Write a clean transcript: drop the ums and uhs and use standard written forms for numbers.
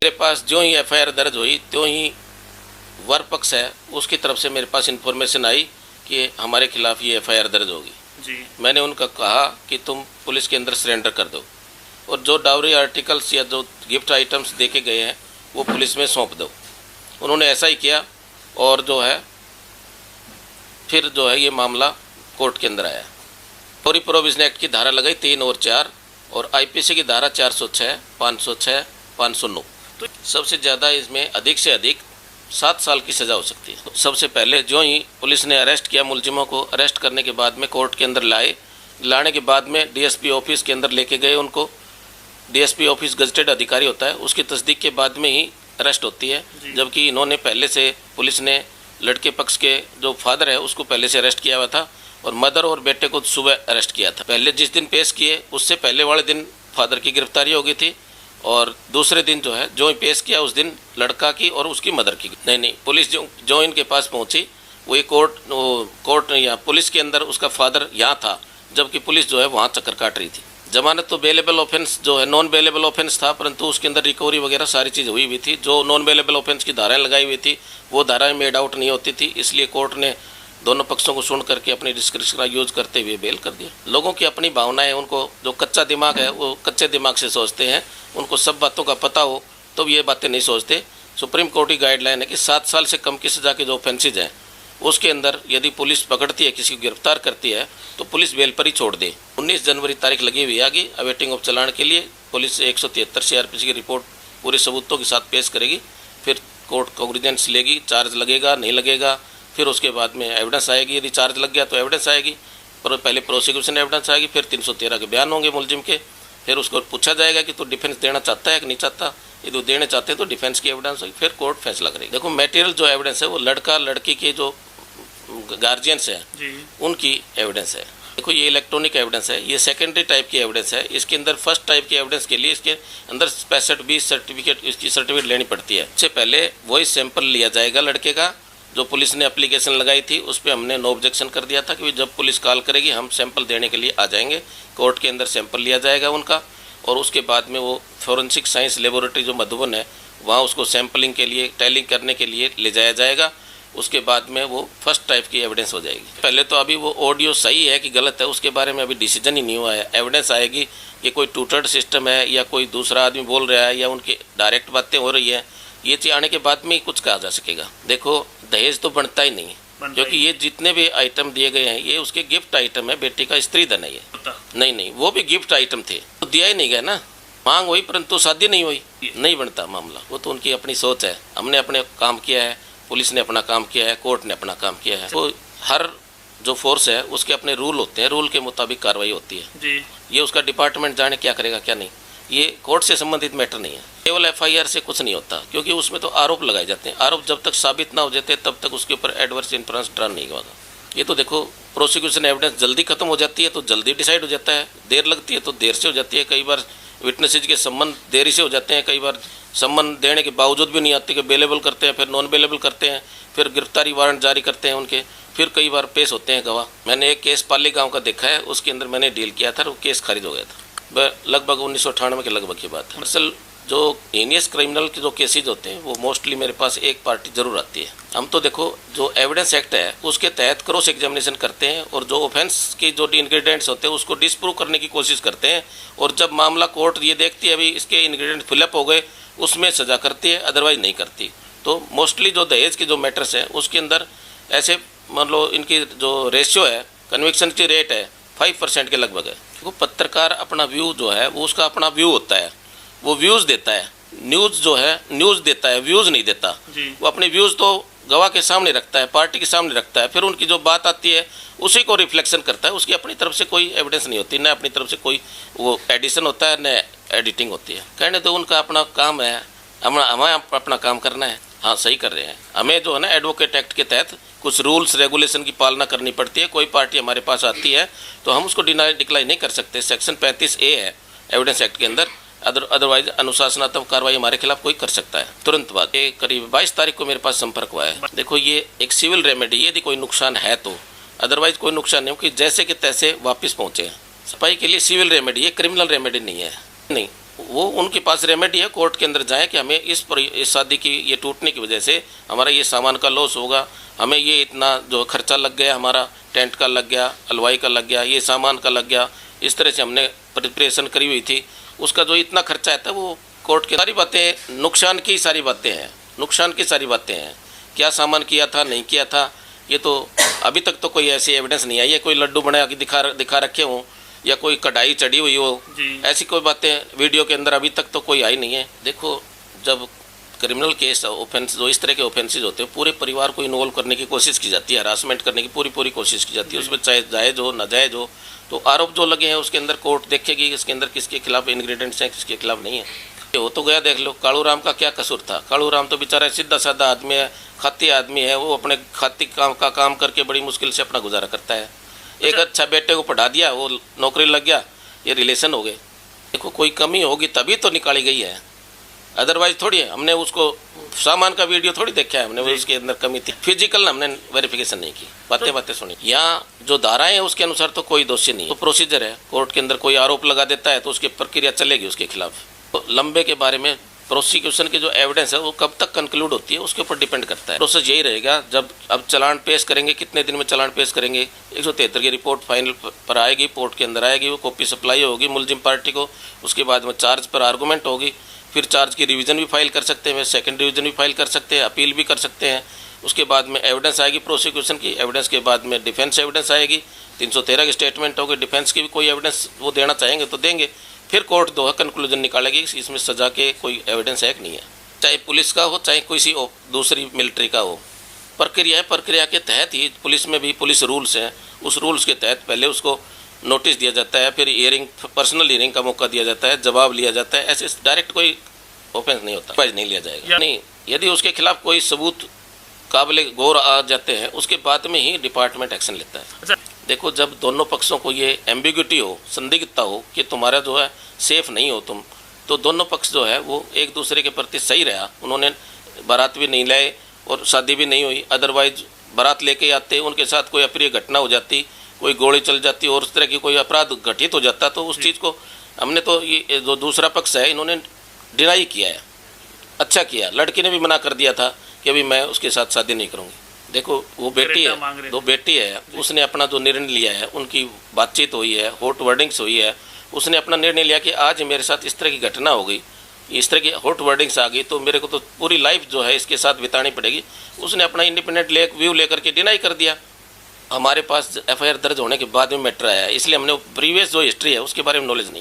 मेरे पास जो ही एफआईआर दर्ज हुई त्यों ही वर पक्ष है उसकी तरफ से मेरे पास इन्फॉर्मेशन आई कि हमारे खिलाफ ये एफआईआर दर्ज होगी जी। मैंने उनका कहा कि तुम पुलिस के अंदर सरेंडर कर दो और जो डाउरी आर्टिकल्स या जो गिफ्ट आइटम्स देके गए हैं वो पुलिस में सौंप दो। उन्होंने ऐसा ही किया और जो है फिर जो है ये मामला कोर्ट के अंदर आया। डाउरी प्रोविजन एक्ट की धारा लगाई 3 और 4 और आईपीसी की धारा 406, 506, 509। तो सबसे ज़्यादा इसमें अधिक से अधिक 7 साल की सज़ा हो सकती है। सबसे पहले जो ही पुलिस ने अरेस्ट किया मुलजिमों को, अरेस्ट करने के बाद में कोर्ट के अंदर लाने के बाद में डीएसपी ऑफिस के अंदर लेके गए उनको। डीएसपी ऑफिस गजटेड अधिकारी होता है, उसकी तस्दीक के बाद में ही अरेस्ट होती है, जबकि इन्होंने पहले से पुलिस ने लड़के पक्ष के जो फादर है उसको पहले से अरेस्ट किया हुआ था और मदर और बेटे को सुबह अरेस्ट किया था। पहले जिस दिन पेश किए उससे पहले वाले दिन फादर की गिरफ्तारी हो गई थी और दूसरे दिन जो है जो ही पेश किया उस दिन लड़का की और उसकी मदर की नहीं पुलिस जो इनके पास पहुंची वही कोर्ट या पुलिस के अंदर उसका फादर यहाँ था, जबकि पुलिस जो है वहाँ चक्कर काट रही थी। जमानत तो बेलेबल ऑफेंस जो है नॉन बेलेबल ऑफेंस था, परंतु उसके अंदर रिकवरी वगैरह सारी चीज़ हुई थी। जो नॉन बेलेबल ऑफेंस की धाराएं लगाई हुई थी वो धाराएं मेड आउट नहीं होती थी, इसलिए कोर्ट ने दोनों पक्षों को सुन करके अपनी डिस्क्रिप्शन का यूज करते हुए बेल कर दिया। लोगों की अपनी भावनाएं, उनको जो कच्चा दिमाग है वो कच्चे दिमाग से सोचते हैं, उनको सब बातों का पता हो तो ये बातें नहीं सोचते। सुप्रीम कोर्ट की गाइडलाइन है कि 7 साल से कम की सजा के जो ऑफेंसेज हैं उसके अंदर यदि पुलिस पकड़ती है, किसी को गिरफ्तार करती है तो पुलिस बेल पर ही छोड़ दे। 19 जनवरी तारीख लगी हुई आगे अवेटिंग ऑफ चालान के लिए। पुलिस 173 सीआरपीसी की रिपोर्ट पूरे सबूतों के साथ पेश करेगी, फिर कोर्ट कॉग्निजेंस लेगी, चार्ज लगेगा नहीं लगेगा, फिर उसके बाद में एविडेंस आएगी। यदि चार्ज लग गया तो एविडेंस आएगी, पर पहले प्रोसिक्यूशन एविडेंस आएगी, फिर 313 के बयान होंगे मुलजिम के, फिर उसको पूछा जाएगा कि तू डिफेंस देना चाहता है कि नहीं चाहता। यदि वो देने चाहते हैं तो डिफेंस की एविडेंस होगी, फिर कोर्ट फैसला करेगी। देखो मटेरियल जो एविडेंस है वो लड़का लड़की के जो गार्जियंस है उनकी एविडेंस है। देखो ये इलेक्ट्रॉनिक एविडेंस है, ये सेकेंडरी टाइप की एविडेंस है। इसके अंदर फर्स्ट टाइप की एविडेंस के लिए इसके अंदर 65-20 सर्टिफिकेट इसकी सर्टिफिकेट लेनी पड़ती है। इससे पहले वही सैंपल लिया जाएगा लड़के का, जो पुलिस ने एप्लीकेशन लगाई थी उस पर हमने नो ऑब्जेक्शन कर दिया था कि जब पुलिस कॉल करेगी हम सैंपल देने के लिए आ जाएंगे। कोर्ट के अंदर सैंपल लिया जाएगा उनका और उसके बाद में वो फॉरेंसिक साइंस लेबोरेटरी जो मधुबन है वहाँ उसको सैंपलिंग के लिए टैलिंग करने के लिए ले जाया जाएगा। उसके बाद में वो फर्स्ट टाइप की एविडेंस हो जाएगी। पहले तो अभी वो ऑडियो सही है कि गलत है उसके बारे में अभी डिसीजन ही नहीं हुआ है। एविडेंस आएगी कि कोई टूटर्ड सिस्टम है या कोई दूसरा आदमी बोल रहा है या उनकी डायरेक्ट बातें हो रही है, ये चीज़ आने के बाद में ही कुछ कहा जा सकेगा। देखो दहेज तो बनता ही नहीं है, क्योंकि ये जितने भी आइटम दिए गए हैं ये उसके गिफ्ट आइटम है, बेटी का स्त्री धन है ये। नहीं वो भी गिफ्ट आइटम थे तो दिया ही नहीं गया ना, मांग हुई परंतु शादी नहीं हुई, नहीं बनता मामला। वो तो उनकी अपनी सोच है, हमने अपने काम किया है, पुलिस ने अपना काम किया है, कोर्ट ने अपना काम किया है। तो हर जो फोर्स है उसके अपने रूल होते हैं, रूल के मुताबिक कार्रवाई होती है जी। ये उसका डिपार्टमेंट जाने क्या करेगा क्या नहीं, ये कोर्ट से संबंधित मैटर नहीं है। केवल एफआईआर से कुछ नहीं होता, क्योंकि उसमें तो आरोप लगाए जाते हैं। आरोप जब तक साबित ना हो जाते तब तक उसके ऊपर एडवर्स इन्फ्लुएंस ड्रा नहीं होगा। ये तो देखो प्रोसिक्यूशन एविडेंस जल्दी खत्म हो जाती है तो जल्दी डिसाइड हो जाता है, देर लगती है तो देर से हो जाती है। कई बार विटनेसेज के संबंध देरी से हो जाते हैं, कई बार संबंध देने के बावजूद भी नहीं आते कि बेलेबल करते हैं, फिर नॉन बेलेबल करते हैं, फिर गिरफ्तारी वारंट जारी करते हैं उनके, फिर कई बार पेश होते हैं गवाह। मैंने एक केस पाली गांव का देखा है, उसके अंदर मैंने डील किया था, वो केस खारिज हो गया था। लगभग 1998 के लगभग की बात है। असल जो हीनियस क्रिमिनल के जो केसेज होते हैं वो मोस्टली मेरे पास एक पार्टी जरूर आती है। हम तो देखो जो एविडेंस एक्ट है उसके तहत क्रॉस एग्जामिनेशन करते हैं और जो ऑफेंस की जो इंग्रेडिएंट्स होते हैं उसको डिस्प्रूव करने की कोशिश करते हैं, और जब मामला कोर्ट ये देखती है अभी इसके इंग्रेडिएंट फिलअप हो गए उसमें सजा करती है, अदरवाइज नहीं करती। तो मोस्टली जो दहेज के जो मैटर्स हैं उसके अंदर ऐसे मान लो इनकी जो रेशियो है, कन्विक्शन की रेट है 5% के लगभग है। वो पत्रकार अपना व्यू जो है वो उसका अपना व्यू होता है, वो व्यूज़ देता है। न्यूज़ जो है न्यूज़ देता है, व्यूज़ नहीं देता। वो अपने व्यूज़ तो गवाह के सामने रखता है, पार्टी के सामने रखता है, फिर उनकी जो बात आती है उसी को रिफ्लेक्शन करता है। उसकी अपनी तरफ से कोई एविडेंस नहीं होती, न अपनी तरफ से कोई वो एडिशन होता है न एडिटिंग होती है। कहने तो उनका अपना काम है, हमें अपना काम करना है। हाँ सही कर रहे हैं, हमें जो है ना एडवोकेट एक्ट के तहत कुछ रूल्स रेगुलेशन की पालना करनी पड़ती है। कोई पार्टी हमारे पास आती है तो हम उसको डिक्लाइन नहीं कर सकते। सेक्शन 35A है एविडेंस एक्ट के अंदर, अदरवाइज अनुशासनात्मक कार्रवाई हमारे खिलाफ कोई कर सकता है तुरंत बाद। ये करीब 22 तारीख को मेरे पास संपर्क हुआ है। देखो ये एक सिविल रेमेडी, यदि कोई नुकसान है तो, अदरवाइज कोई नुकसान नहीं, क्योंकि जैसे कि तैसे वापस पहुंचे। सफाई के लिए सिविल रेमेडी, ये क्रिमिनल रेमेडी नहीं है। नहीं वो उनके पास रेमेडी है, कोर्ट के अंदर जाएं कि हमें इस शादी की ये टूटने की वजह से हमारा ये सामान का लॉस होगा, हमें ये इतना जो खर्चा लग गया, हमारा टेंट का लग गया, हलवाई का लग गया, ये सामान का लग गया, इस तरह से हमने प्रिपरेशन करी हुई थी, उसका जो इतना खर्चा आता है वो कोर्ट के सारी बातें नुकसान की सारी बातें हैं, नुकसान की सारी बातें हैं, क्या सामान किया था नहीं किया था, ये तो अभी तक तो कोई ऐसी एविडेंस नहीं आई है, कोई लड्डू बना के दिखा रखे हों या कोई कढ़ाई चढ़ी हुई हो, ऐसी कोई बातें वीडियो के अंदर अभी तक तो कोई आई नहीं है। देखो, जब क्रिमिनल केस ऑफेंस जो इस तरह के ऑफेंसेज होते हैं, पूरे परिवार को इन्वॉल्व करने की कोशिश की जाती है, हरासमेंट करने की पूरी कोशिश की जाती है, उसमें चाहे जायज़ हो नाजायज़ हो, तो आरोप जो लगे हैं उसके अंदर कोर्ट देखेगी इसके अंदर किसके खिलाफ इंग्रेडिएंट्स हैं, किसके खिलाफ नहीं है। हो तो गया, देख लो कालू राम का क्या कसूर था। कालू राम तो बेचारा सीधा साधा आदमी है, खाती आदमी है, वो अपने खाती काम करके बड़ी मुश्किल से अपना गुजारा करता है। एक अच्छा बेटे को पढ़ा दिया, वो नौकरी लग गया, ये रिलेशन हो गए। देखो, कोई कमी होगी तभी तो निकाली गई है, अदरवाइज थोड़ी है। हमने उसको सामान का वीडियो थोड़ी देखा है हमने, उसके अंदर कमी थी, फिजिकल हमने वेरिफिकेशन नहीं की, बातें सुनी। यहाँ जो धाराएं हैं उसके अनुसार तो कोई दोषी नहीं, तो प्रोसीजर है, कोर्ट के अंदर कोई आरोप लगा देता है तो उसकी प्रक्रिया चलेगी उसके खिलाफ। तो लंबे के बारे में प्रोसिक्यूशन की जो एविडेंस है वो कब तक कंक्लूड होती है उसके ऊपर डिपेंड करता है। प्रोसेस यही रहेगा, जब अब चालान पेश करेंगे, कितने दिन में चालान पेश करेंगे, 173 की रिपोर्ट फाइनल पर आएगी, कोर्ट के अंदर आएगी, वो कॉपी सप्लाई होगी मुलजिम पार्टी को, उसके बाद में चार्ज पर आर्गूमेंट होगी, फिर चार्ज की रिवीजन भी फाइल कर सकते हैं, सेकंड रिवीजन भी फाइल कर सकते हैं, अपील भी कर सकते हैं। उसके बाद में एविडेंस आएगी प्रोसिक्यूशन की, एविडेंस के बाद में डिफेंस एविडेंस आएगी, 313 की स्टेटमेंट होगी, डिफेंस की भी कोई एविडेंस वो देना चाहेंगे तो देंगे, फिर कोर्ट जो है कंक्लूजन निकालेगी इसमें सजा के कोई एविडेंस है कि नहीं है। चाहे पुलिस का हो चाहे किसी दूसरी मिलिट्री का हो, प्रक्रिया है, प्रक्रिया के तहत ही पुलिस में भी पुलिस रूल्स हैं, उस रूल्स के तहत पहले उसको नोटिस दिया जाता है, फिर हियरिंग, पर्सनल हियरिंग का मौका दिया जाता है, जवाब लिया जाता है, ऐसे डायरेक्ट कोई ऑफेंस नहीं होता, नहीं लिया जाएगा। नहीं, यदि उसके खिलाफ कोई सबूत काबिल गौर आ जाते हैं उसके बाद में ही डिपार्टमेंट एक्शन लेता है। देखो, जब दोनों पक्षों को ये एम्बिग्यूटी हो, संदिग्धता हो कि तुम्हारा जो है सेफ नहीं हो तुम, तो दोनों पक्ष जो है वो एक दूसरे के प्रति सही रहा, उन्होंने बारात भी नहीं लाए और शादी भी नहीं हुई, अदरवाइज बारात लेके आते, उनके साथ कोई अप्रिय घटना हो जाती, कोई गोली चल जाती और उस तरह की कोई अपराध घटित हो जाता, तो उस चीज़ को हमने तो ये जो दूसरा पक्ष है इन्होंने डिनाई किया है, अच्छा किया। लड़की ने भी मना कर दिया था कि अभी मैं उसके साथ शादी नहीं करूँगी। देखो, वो बेटी है, दो बेटी है, उसने अपना जो निर्णय लिया है, उनकी बातचीत हुई है, हॉट वर्डिंग्स हुई है, उसने अपना निर्णय लिया कि आज मेरे साथ इस तरह की घटना हो गई, इस तरह की हॉट वर्डिंग्स आ गई, तो मेरे को तो पूरी लाइफ जो है इसके साथ बितानी पड़ेगी। उसने अपना इंडिपेंडेंट व्यू लेकर के डिनाई कर दिया। हमारे पास FIR दर्ज होने के बाद में मैटर आया है, इसलिए हमने प्रीवियस जो हिस्ट्री है उसके बारे में नॉलेज नहीं है।